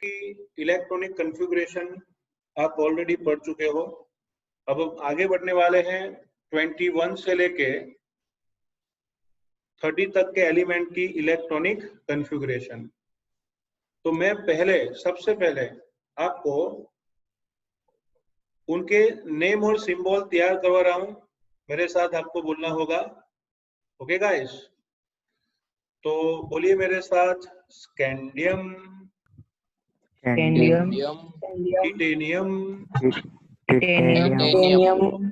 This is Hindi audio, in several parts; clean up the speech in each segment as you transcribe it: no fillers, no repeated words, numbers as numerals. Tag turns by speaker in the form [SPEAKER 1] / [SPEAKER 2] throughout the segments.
[SPEAKER 1] की इलेक्ट्रॉनिक कॉन्फ़िगरेशन आप ऑलरेडी पढ़ चुके हो। अब हम आगे बढ़ने वाले हैं 21 से लेके 30 तक के एलिमेंट की इलेक्ट्रॉनिक कॉन्फ़िगरेशन। तो मैं सबसे पहले आपको उनके नेम और सिंबल तैयार करवा रहा हूं। मेरे साथ आपको बोलना होगा। ओके गाइस, तो बोलिए मेरे साथ। Scandium,
[SPEAKER 2] scandium,
[SPEAKER 1] titanium,
[SPEAKER 2] titanium,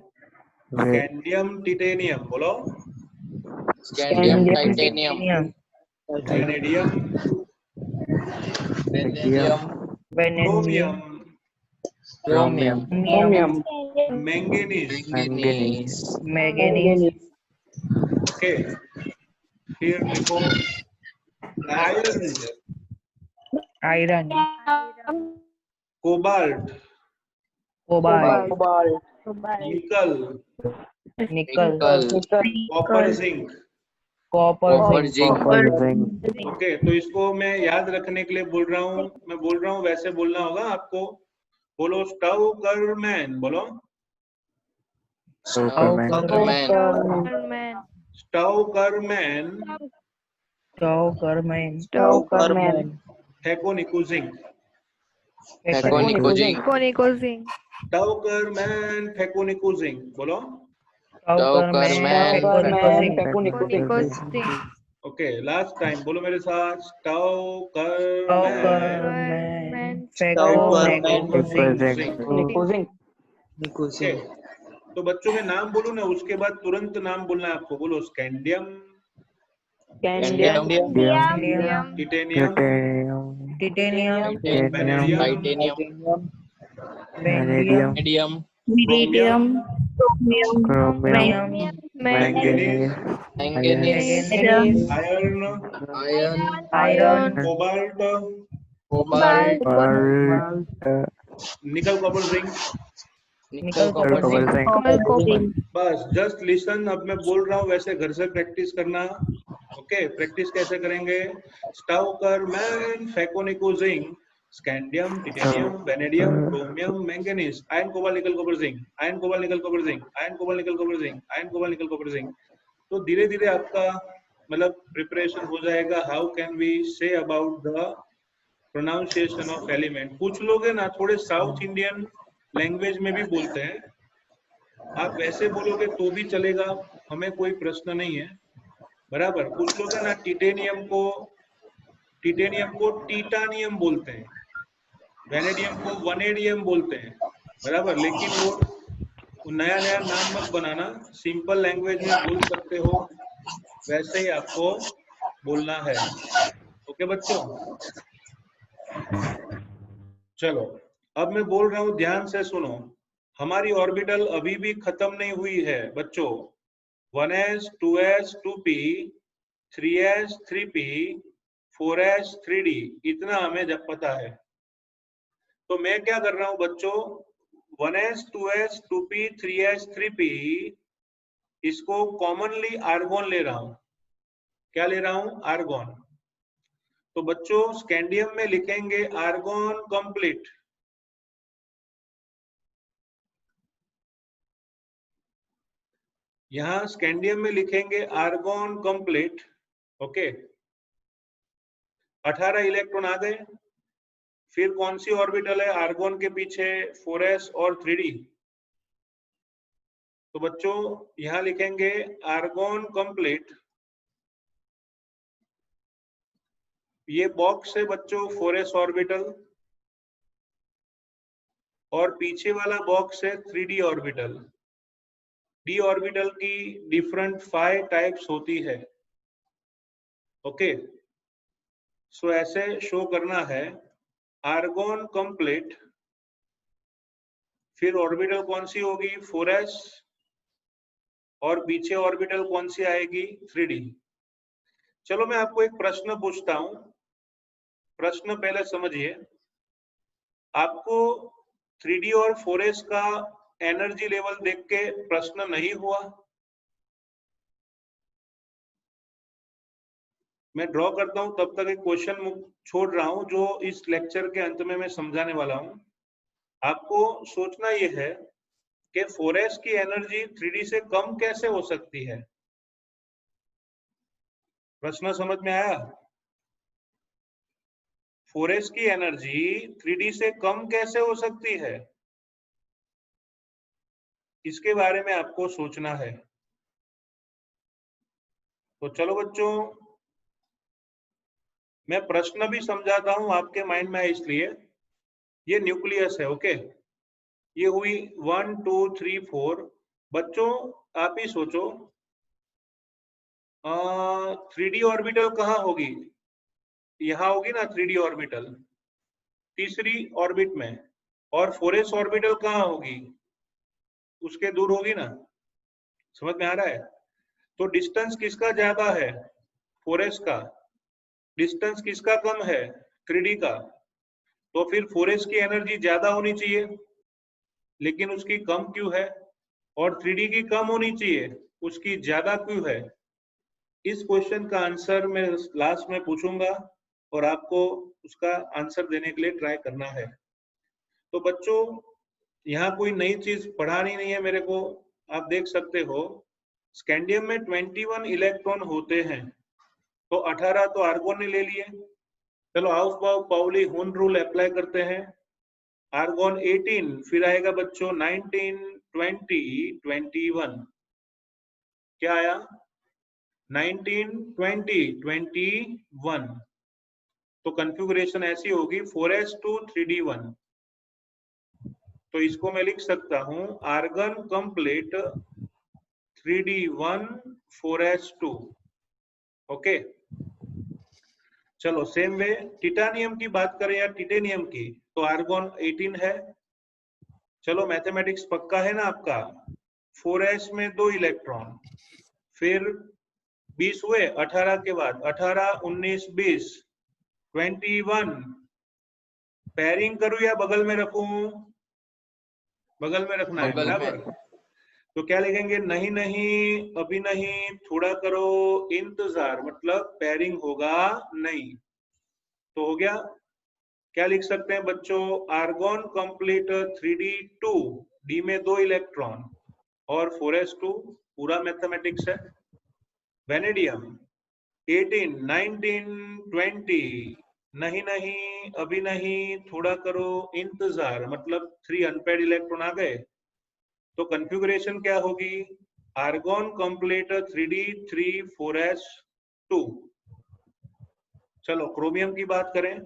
[SPEAKER 1] scandium titanium, बोलो।
[SPEAKER 2] Scandium, titanium,
[SPEAKER 1] vanadium, chromium,
[SPEAKER 2] chromium,
[SPEAKER 1] manganese.
[SPEAKER 2] Manganese,
[SPEAKER 1] okay, फिर लिखो iron,
[SPEAKER 2] iron,
[SPEAKER 1] cobalt,
[SPEAKER 2] cobalt,
[SPEAKER 1] nickel,
[SPEAKER 2] nickel,
[SPEAKER 1] copper, zinc.
[SPEAKER 2] Copper, zinc,
[SPEAKER 1] okay, तो इसको मैं याद रखने के लिए बोल रहा हूँ। मैं बोल रहा हूँ वैसे बोलना होगा आपको। बोलो स्टव करमैन, बोलो
[SPEAKER 2] स्टव करमैन,
[SPEAKER 1] फेकोनिकुजिंग, स्टव करमैन फेकोनिकुजिंग, बोलो। ओके, लास्ट टाइम बोलो मेरे साथ। स्टव करमैन फेकोनिकुजिंग। ओके, तो बच्चों में नाम बोलूं ना, उसके बाद तुरंत नाम बोलना है आपको। बोलो scandium, titanium,
[SPEAKER 2] titanium,
[SPEAKER 1] vanadium, chromium, manganese, iron, cobalt, nickel, copper, zinc. बस जस्ट लिसन। अब मैं बोल रहा हूँ वैसे घर से प्रैक्टिस करना। ओके, प्रैक्टिस कैसे करेंगे? स्टव करमैन फेकोनिकुजिंग, scandium, titanium, vanadium, chromium, manganese, iron, cobalt, nickel, copper, zinc, iron, cobalt, nickel, copper, zinc, iron, cobalt, nickel, copper, zinc, iron, cobalt, nickel, copper, zinc. तो धीरे धीरे आपका मतलब प्रिपरेशन हो जाएगा। How can we say about the pronunciation of element. कुछ लोग है ना थोड़े साउथ इंडियन लैंग्वेज में भी बोलते हैं। आप वैसे बोलोगे तो भी चलेगा, हमें कोई प्रश्न नहीं है, बराबर। कुछ लोग है ना टिटेनियम को टीटानियम बोलते हैं, वेनेडियम को वनेडियम बोलते हैं, बराबर। लेकिन वो नया नया नाम मत बनाना, सिंपल लैंग्वेज में बोल सकते हो, वैसे ही आपको बोलना है। ओके बच्चों, चलो अब मैं बोल रहा हूं, ध्यान से सुनो। हमारी ऑर्बिटल अभी भी खत्म नहीं हुई है बच्चों। 1s 2s 2p 3s 3p 4s 3d, इतना हमें जब पता है। तो मैं क्या कर रहा हूं बच्चों, 1s 2s 2p 3s 3p इसको कॉमनली आर्गोन ले रहा हूं। क्या ले रहा हूं? आर्गोन। तो बच्चों स्कैंडियम में लिखेंगे आर्गोन कंप्लीट। यहां स्कैंडियम में लिखेंगे आर्गोन कंप्लीट। ओके, 18 इलेक्ट्रॉन आ गए। फिर कौन सी ऑर्बिटल है आर्गोन के पीछे? 4s और 3d। तो बच्चों यहां लिखेंगे आर्गोन कंप्लीट। ये बॉक्स है बच्चों 4s ऑर्बिटल, और पीछे वाला बॉक्स है 3d ऑर्बिटल। डी ऑर्बिटल की डिफरेंट 5 टाइप्स होती है। ओके, सो ऐसे शो करना है आर्गोन कंप्लीट। फिर ऑर्बिटल कौन सी होगी? 4s, और पीछे ऑर्बिटल कौन सी आएगी? 3d। चलो मैं आपको एक प्रश्न पूछता हूं, प्रश्न पहले समझिए। आपको 3d और 4s का एनर्जी लेवल देख के प्रश्न नहीं हुआ? मैं ड्रॉ करता हूं तब तक एक क्वेश्चन छोड़ रहा हूं जो इस लेक्चर के अंत में मैं समझाने वाला हूं। आपको सोचना यह है कि 4s की एनर्जी 3d से कम कैसे हो सकती है। प्रश्न समझ में आया? 4s की एनर्जी 3d से कम कैसे हो सकती है, इसके बारे में आपको सोचना है। तो चलो बच्चों, मैं प्रश्न भी समझाता हूं आपके माइंड में, इसलिए ये न्यूक्लियस है। ओके, ये हुई 1 2 3 4। बच्चों आप ही सोचो, 3d ऑर्बिटल कहाँ होगी? यहाँ होगी ना 3d ऑर्बिटल, तीसरी ऑर्बिट में। और 4s ऑर्बिटल कहाँ होगी? उसके दूर होगी ना। समझ में आ रहा है? तो डिस्टेंस किसका ज्यादा है? 4s का। डिस्टेंस किसका कम है? 3d का। तो फिर 4s की एनर्जी ज्यादा होनी चाहिए, लेकिन उसकी कम क्यों है? और 3d की कम होनी चाहिए, उसकी ज्यादा क्यों है? इस क्वेश्चन का आंसर मैं लास्ट में पूछूंगा और आपको उसका आंसर देने के लिए ट्राई करना है। तो बच्चों यहाँ कोई नई चीज पढ़ानी नहीं है मेरे को। आप देख सकते हो स्कैंडियम में 21 इलेक्ट्रॉन होते हैं, तो 18 तो आर्गोन ने ले लिए। चलो हाउस पाउली हुन रूल अप्लाई करते हैं। आर्गोन 18, फिर आएगा बच्चों 19 20 21। क्या आया? 19 20 21। तो कॉन्फ़िगरेशन ऐसी होगी 4s2 3d1। तो इसको मैं लिख सकता हूं argon complete 3d1 4s2। Okay, चलो सेम वे टिटानियम की बात करें या टिटेनियम की, तो आर्गन 18 है। चलो मैथमेटिक्स पक्का है ना आपका? 4s में 2 इलेक्ट्रॉन, फिर 20 हुए 18 के बाद, 18 19 20 21। पेयरिंग करूं या बगल में रखूं? बगल में रखना है, बराबर। तो क्या लिखेंगे? नहीं नहीं, अभी नहीं, थोड़ा करो इंतजार, मतलब पेयरिंग होगा नहीं। तो हो गया। क्या लिख सकते हैं बच्चों? आर्गोन कंप्लीट 3d2, डी में 2 इलेक्ट्रॉन और 4s2, पूरा मैथमेटिक्स है। वेनेडियम 18 19 20, नहीं नहीं, अभी नहीं, थोड़ा करो इंतजार, मतलब 3 अनपेड इलेक्ट्रॉन आ गए। तो कॉन्फ़िगरेशन क्या होगी? Argon complete 3d3 4s2। चलो क्रोमियम की बात करें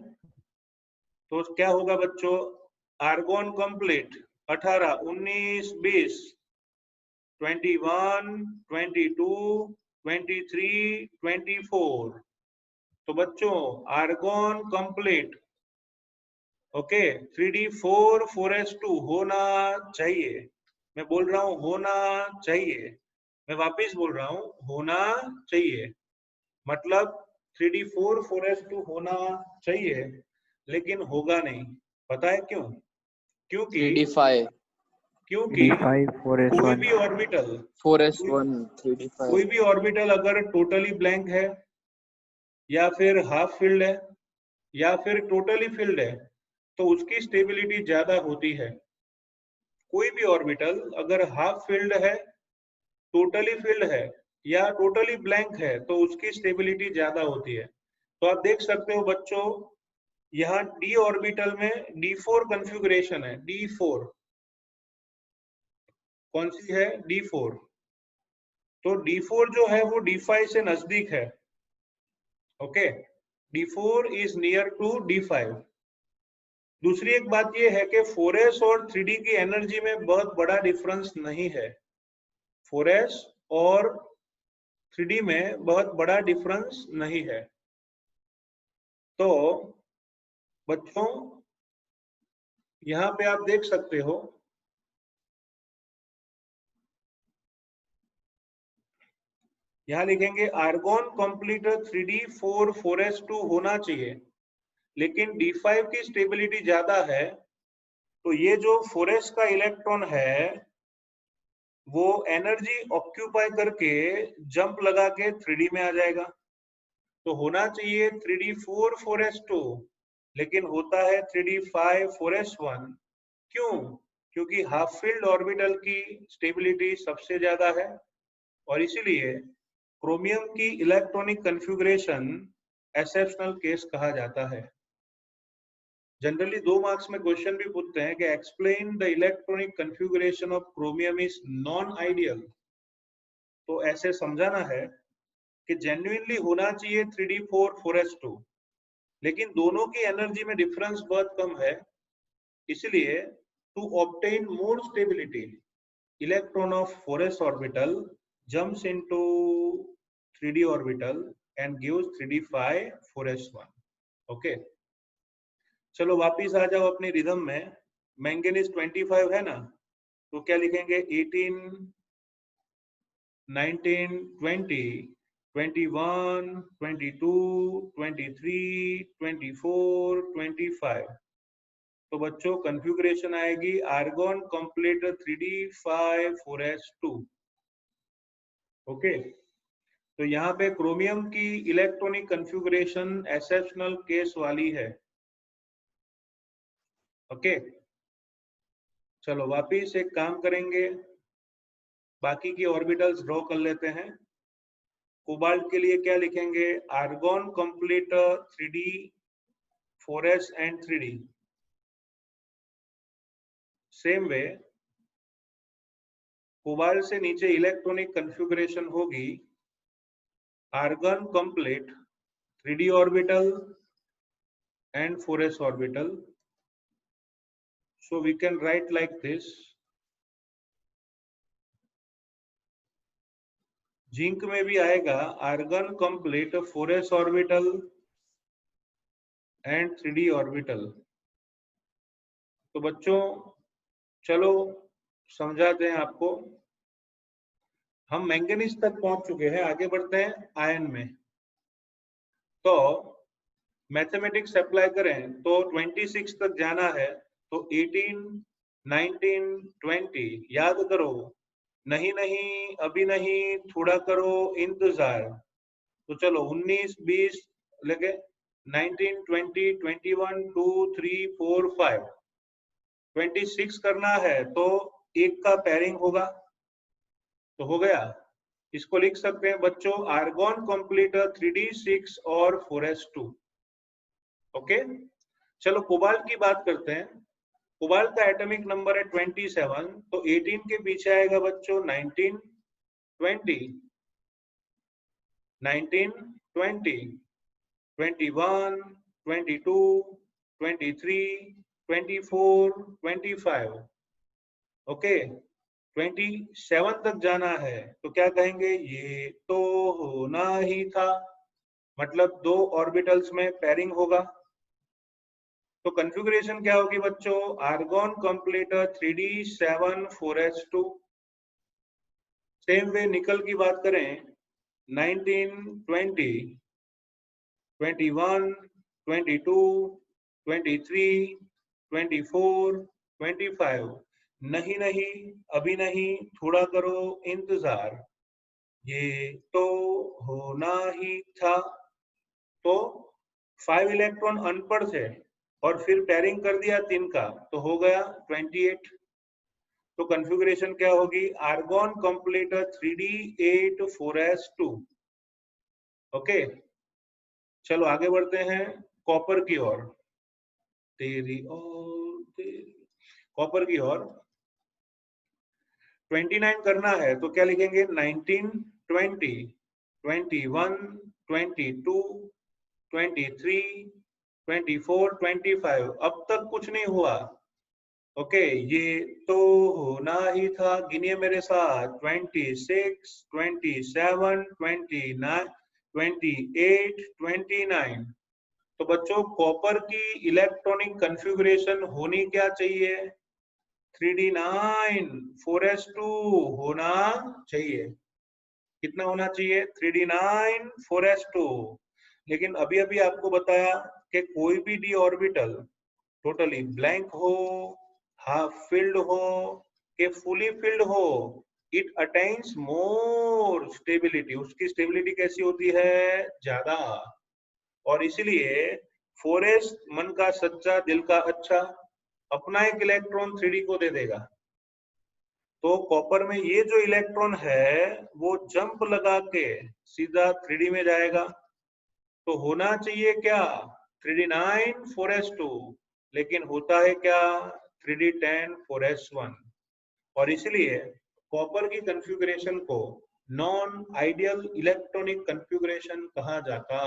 [SPEAKER 1] तो क्या होगा बच्चों? Argon complete 18 19 20 21 22 23 24। तो बच्चों argon complete, okay, 3d4 4s2 होना चाहिए। मैं बोल रहा हूं होना चाहिए, मैं वापिस बोल रहा हूं होना चाहिए, मतलब 3d4 4s2 होना चाहिए, लेकिन होगा नहीं। पता है क्यों? क्योंकि
[SPEAKER 3] 3d5
[SPEAKER 2] D5
[SPEAKER 1] कोई
[SPEAKER 2] 4s1
[SPEAKER 1] भी ऑर्बिटल
[SPEAKER 3] 4s1 3d5
[SPEAKER 1] कोई भी ऑर्बिटल अगर टोटली ब्लैंक है, या फिर हाफ फील्ड है, या फिर टोटली फील्ड है, तो उसकी स्टेबिलिटी ज्यादा होती है। कोई भी ऑर्बिटल अगर हाफ फील्ड है, टोटली फील्ड है, या टोटली ब्लैंक है, तो उसकी स्टेबिलिटी ज्यादा होती है। तो आप देख सकते हो बच्चों, यहाँ डी ऑर्बिटल में D4 कॉन्फ़िगरेशन है। D4 कौन सी है? D4। तो D4 जो है वो D5 से नजदीक है। Okay, D4 is near to D5। दूसरी एक बात ये है कि 4s और 3d की एनर्जी में बहुत बड़ा डिफरेंस नहीं है। 4s और 3d में बहुत बड़ा डिफरेंस नहीं है। तो बच्चों यहाँ पे आप देख सकते हो, यहाँ लिखेंगे आर्गोन कंप्लीट 3d4 4s2 होना चाहिए, लेकिन D5 की स्टेबिलिटी ज्यादा है। तो ये जो 4s का इलेक्ट्रॉन है वो एनर्जी ऑक्यूपाई करके जंप लगा के 3d में आ जाएगा। तो होना चाहिए 3d4 4s2, लेकिन होता है 3d5 4s1। क्यों? क्योंकि हाफ फील्ड ऑर्बिटल की स्टेबिलिटी सबसे ज्यादा है, और इसीलिए क्रोमियम की इलेक्ट्रॉनिक कॉन्फ़िगरेशन एक्सेप्शनल केस कहा जाता है। जनरली 2 मार्क्स में क्वेश्चन भी पूछते हैं कि explain the electronic configuration of chromium is non ideal. तो ऐसे समझाना है कि जेन्युइनली होना चाहिए 3d4 4s2, लेकिन दोनों की एनर्जी में डिफरेंस बहुत कम है, इसलिए to obtain more stability electron of 4s orbital jumps into 3d orbital and gives 3d5 4s1। Okay, चलो वापिस आ जाओ अपनी रिदम में। मैंगनीज 25 है ना, तो क्या लिखेंगे 18 19 20 21 22 23 24 25। तो बच्चों कॉन्फ़िगरेशन आएगी argon complete 3d5 4s2। Okay, तो यहाँ पे क्रोमियम की इलेक्ट्रॉनिक कॉन्फ़िगरेशन एक्सेप्शनल केस वाली है। ओके, चलो वापिस एक काम करेंगे, बाकी की ऑर्बिटल्स ड्रॉ कर लेते हैं। कोबाल्ट के लिए क्या लिखेंगे, argon complete 3d 4s and 3d। Same way cobalt से नीचे इलेक्ट्रॉनिक कॉन्फ़िगरेशन होगी argon complete 3d orbital and 4s orbital. So we can write like this. Zinc में भी आएगा argon complete 4s orbital and 3d orbital. तो बच्चों चलो समझाते हैं आपको। हम मैंगनीज तक पहुंच चुके हैं, आगे बढ़ते हैं आयन में। तो मैथमेटिक्स अप्लाई करें तो 26 तक जाना है, तो 18 19 20 याद करो, नहीं नहीं अभी नहीं, थोड़ा करो इंतजार। तो चलो 19 20 लगे, 19 20 21 2 3 4 5 26 करना है तो एक का पेयरिंग होगा, तो हो गया। इसको लिख सकते हैं बच्चों आर्गॉन कंप्लीट 3d6 और 4s2। ओके, चलो कोबाल्ट की बात करते हैं। कोबाल्ट का एटॉमिक नंबर है 27, तो 18 के पीछे आएगा बच्चों 19 20 19 20 21 22 23 24 25। ओके, 27 तक जाना है, तो क्या कहेंगे, ये तो होना ही था, मतलब 2 ऑर्बिटल्स में पेयरिंग होगा। तो कॉन्फ़िगरेशन क्या होगी बच्चों, argon complete 3d7 4s2। Same way निकल की बात करें 19 20 21 22 23 24 25। नहीं नहीं अभी नहीं, थोड़ा करो इंतजार, ये तो होना ही था। तो 5 इलेक्ट्रॉन अनपढ़ थे और फिर पेयरिंग कर दिया 3 का, तो हो गया 28। तो कॉन्फ़िगरेशन क्या होगी, argon complete 3d8 4s2। Okay, चलो आगे बढ़ते हैं कॉपर की ओर, तेरी और तेरी कॉपर की ओर। 29 करना है तो क्या लिखेंगे, 19 20 21 22 23 24 25। अब तक कुछ नहीं हुआ। ओके, ये तो होना ही था, गिनिए मेरे साथ 26 27 29 28 29। तो बच्चों कॉपर की इलेक्ट्रॉनिक कॉन्फ़िगरेशन होनी क्या चाहिए, 3d9 4s2 होना चाहिए। कितना होना चाहिए, 3d9 4s2। लेकिन अभी अभी आपको बताया कि कोई भी d ऑर्बिटल टोटली ब्लैंक हो, हाफ फिल्ड हो कि फुली फिल्ड हो, इट अटेन्स मोर स्टेबिलिटी, उसकी स्टेबिलिटी कैसी होती है, ज्यादा। और इसलिए 4s मन का सच्चा दिल का अच्छा अपना एक इलेक्ट्रॉन 3d को दे देगा। तो कॉपर में ये जो इलेक्ट्रॉन है वो जंप लगा के सीधा 3d में जाएगा। तो होना चाहिए क्या, 3d9 4s2, लेकिन होता है क्या, 3d10 4s1। और इसलिए कॉपर की कॉन्फ़िगरेशन को नॉन आइडियल इलेक्ट्रॉनिक कॉन्फ़िगरेशन कहा जाता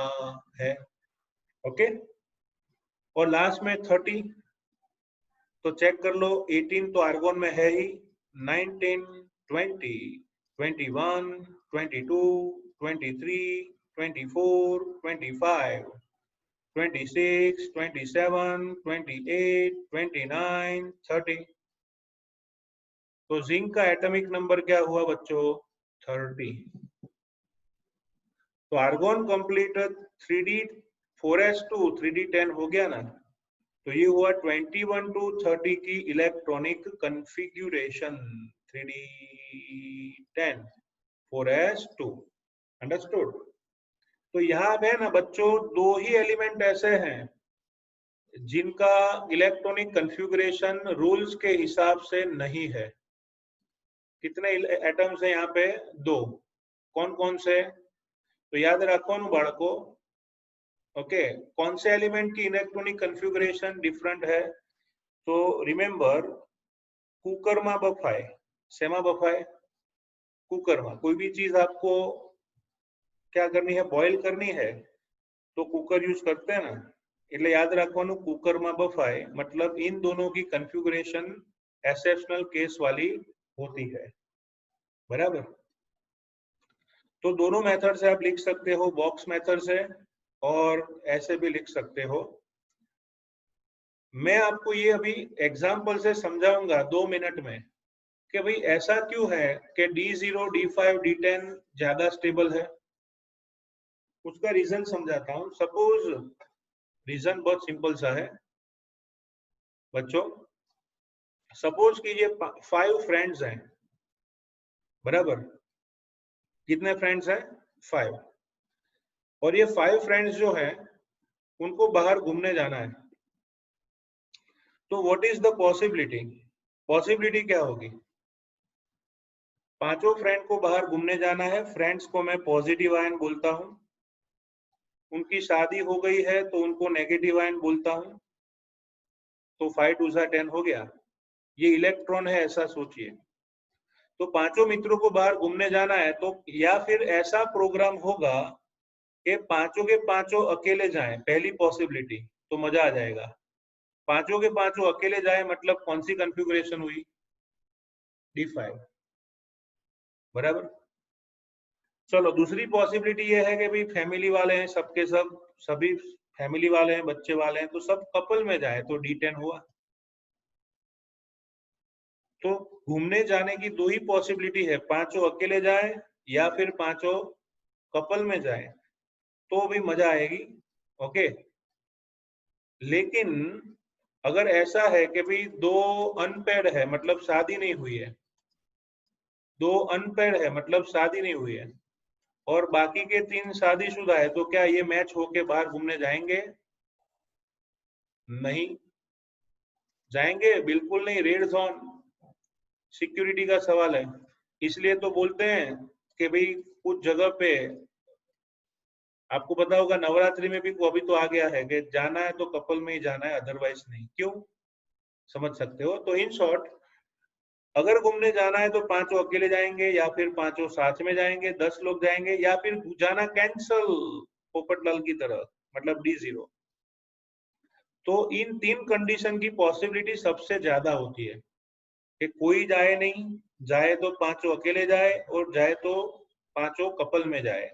[SPEAKER 1] है। ओके, और लास्ट में 30 तो चेक कर लो, 18 तो आर्गोन में है ही, 19 20 21 22 23 24 25 26 27 28 29 30। तो जिंक का एटॉमिक नंबर क्या हुआ बच्चों, 30। तो argon complete 3d 4s2 3d10 हो गया ना। तो ये हुआ 21 to 30 की electronic configuration, 3d10 4s2। Understood. तो यहाँ पे ना बच्चों दो ही एलिमेंट ऐसे हैं जिनका इलेक्ट्रॉनिक कॉन्फ़िगरेशन रूल्स के हिसाब से नहीं है। कितने एटम्स हैं यहाँ पे, दो। कौन कौन से, तो याद रखो ना बाળકો। ओके, कौन से एलिमेंट की इलेक्ट्रॉनिक कॉन्फ़िगरेशन डिफरेंट है, तो रिमेंबर कुकर में बफाए, सेमा बफाए, कुकर में। कोई भी चीज आपको क्या करनी है, बॉईल करनी है, तो कुकर यूज करते हैं ना। એટલે યાદ રાખવાનું कुकर में बफाए मतलब इन दोनों की कॉन्फ़िगरेशन एक्सेप्शनल केस वाली होती है, बराबर। तो दोनों मेथड से आप लिख सकते हो, बॉक्स मेथड से और ऐसे भी लिख सकते हो। मैं आपको ये अभी एग्जाम्पल से समझाऊंगा 2 मिनट में कि भाई ऐसा क्यों है कि D0 D5 D10 ज्यादा स्टेबल है। उसका रीजन समझाता हूं। सपोज रीजन बहुत सिंपल सा है बच्चों। सपोज कीजिए 5 फ्रेंड्स हैं, बराबर। कितने फ्रेंड्स हैं, 5। और ये 5 फ्रेंड्स जो हैं उनको बाहर घूमने जाना है। तो what is the possibility, possibility क्या होगी, पांचों फ्रेंड को बाहर घूमने जाना है। फ्रेंड्स को मैं पॉजिटिव आयन बोलता हूं, उनकी शादी हो गई है तो उनको नेगेटिव आयन बोलता हूं। तो 5 2 10 हो गया। ये इलेक्ट्रॉन है ऐसा सोचिए। तो पांचों मित्रों को बाहर घूमने जाना है, तो या फिर ऐसा प्रोग्राम होगा कि पांचों के पांचों अकेले जाएं, पहली पॉसिबिलिटी। तो मजा आ जाएगा। पांचों के पांचों अकेले जाए मतलब कौन सी कॉन्फ़िगरेशन हुई, D5, बराबर। चलो दूसरी पॉसिबिलिटी ये है कि भाई फैमिली वाले हैं, सबके सब, सभी फैमिली वाले हैं, बच्चे वाले हैं, तो सब कपल में जाए तो D10 हुआ। तो घूमने जाने की दो ही पॉसिबिलिटी है, पांचों अकेले जाए या फिर पांचों कपल में जाए, तो भी मजा आएगी। ओके, लेकिन अगर ऐसा है कि भाई दो अनपेड है मतलब शादी नहीं हुई है, दो अनपेड है मतलब शादी नहीं हुई है, और बाकी के 3 शादीशुदा है, तो क्या ये मैच होके बाहर घूमने जाएंगे, नहीं जाएंगे, बिल्कुल नहीं। रेड जोन, सिक्योरिटी का सवाल है। इसलिए तो बोलते हैं कि भाई कुछ जगह पे आपको पता होगा नवरात्रि में भी अभी तो आ गया है कि जाना है तो कपल में ही जाना है, अदरवाइज नहीं। क्यों, समझ सकते हो। तो इन शॉर्ट, अगर घूमने जाना है तो पांचों अकेले जाएंगे या फिर पांचों साथ में जाएंगे, 10 लोग जाएंगे, या फिर जाना कैंसल पोपटलाल की तरह मतलब D0। तो इन 3 कंडीशन की पॉसिबिलिटी सबसे ज्यादा होती है कि कोई जाए नहीं, जाए तो पांचों अकेले जाए, और जाए तो पांचों कपल में जाए।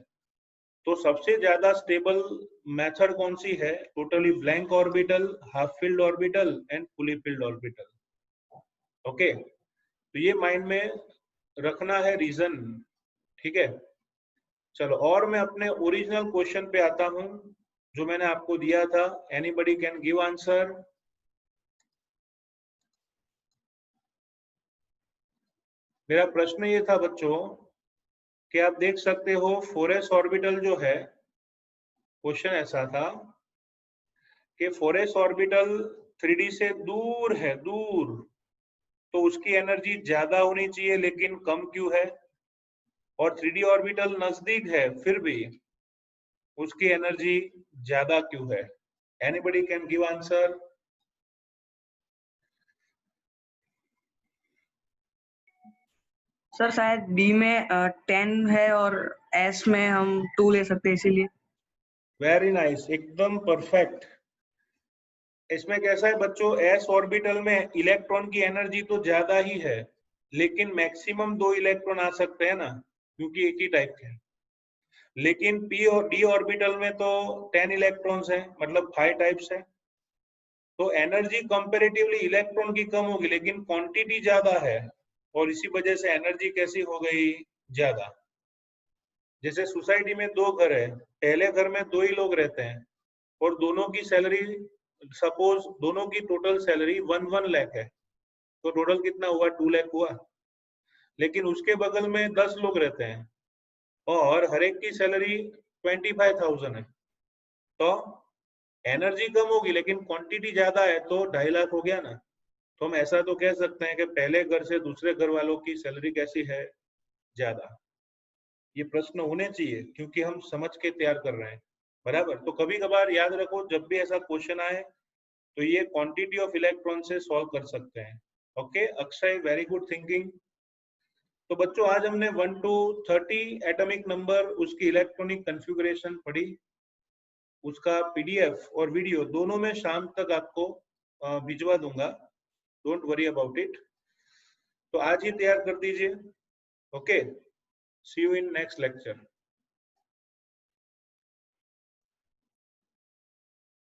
[SPEAKER 1] तो सबसे ज्यादा स्टेबल मेथड कौन सी है, totally blank orbital, half filled orbital and fully filled orbital. Okay, तो ये माइंड में रखना है रीजन, ठीक है। चलो, और मैं अपने ओरिजिनल क्वेश्चन पे आता हूं जो मैंने आपको दिया था। Anybody can give answer. मेरा प्रश्न ये था बच्चों कि आप देख सकते हो 4s ऑर्बिटल जो है, क्वेश्चन ऐसा था कि 4s ऑर्बिटल 3D से दूर है, दूर, तो उसकी एनर्जी ज्यादा होनी चाहिए लेकिन कम क्यों है? और 3D ऑर्बिटल नजदीक है फिर भी उसकी एनर्जी ज्यादा क्यों है? Anybody can give answer?
[SPEAKER 4] Sir शायद बी में 10 है और एस में हम 2 ले सकते हैं इसीलिए।
[SPEAKER 1] वेरी नाइस, एकदम परफेक्ट। इसमें कैसा है बच्चों, एस ऑर्बिटल में इलेक्ट्रॉन की एनर्जी तो ज्यादा ही है लेकिन मैक्सिमम 2 इलेक्ट्रॉन आ सकते हैं ना, क्योंकि एक ही टाइप के हैं। लेकिन पी और डी ऑर्बिटल में तो 10 इलेक्ट्रॉन्स हैं, मतलब 5 टाइप्स है, तो एनर्जी कंपैरेटिवली इलेक्ट्रॉन की कम होगी लेकिन क्वांटिटी ज्यादा है, और इसी वजह से एनर्जी कैसी हो गई, ज्यादा। जैसे सोसाइटी में 2 घर है, पहले घर में 2 ही लोग रहते हैं और दोनों की सैलरी, सपोज दोनों की टोटल सैलरी 1 लाख है, तो टोटल कितना हुआ, 2 लाख हुआ। लेकिन उसके बगल में 10 लोग रहते हैं और हर एक की सैलरी 25,000 है, तो एनर्जी कम होगी लेकिन क्वांटिटी ज्यादा है, तो 2.5 लाख हो गया ना। तो हम ऐसा तो कह सकते हैं कि पहले घर से दूसरे घर वालों की सैलरी कैसी है, ज्यादा। ये प्रश्न होने चाहिए क्योंकि हम समझ के तैयार कर रहे हैं, बराबर। तो कभी कभार याद रखो, जब भी ऐसा क्वेश्चन आए तो ये क्वांटिटी ऑफ इलेक्ट्रॉन से सॉल्व कर सकते हैं। Okay Akshay, very good thinking. तो बच्चों आज हमने 1 to 30 एटॉमिक नंबर, उसकी इलेक्ट्रॉनिक कॉन्फ़िगरेशन पढ़ी। उसका पीडीएफ और वीडियो दोनों में शाम तक आपको भिजवा दूंगा, डोंट वरी अबाउट इट। तो आज ही तैयार कर दीजिए। Okay, see you in next lecture.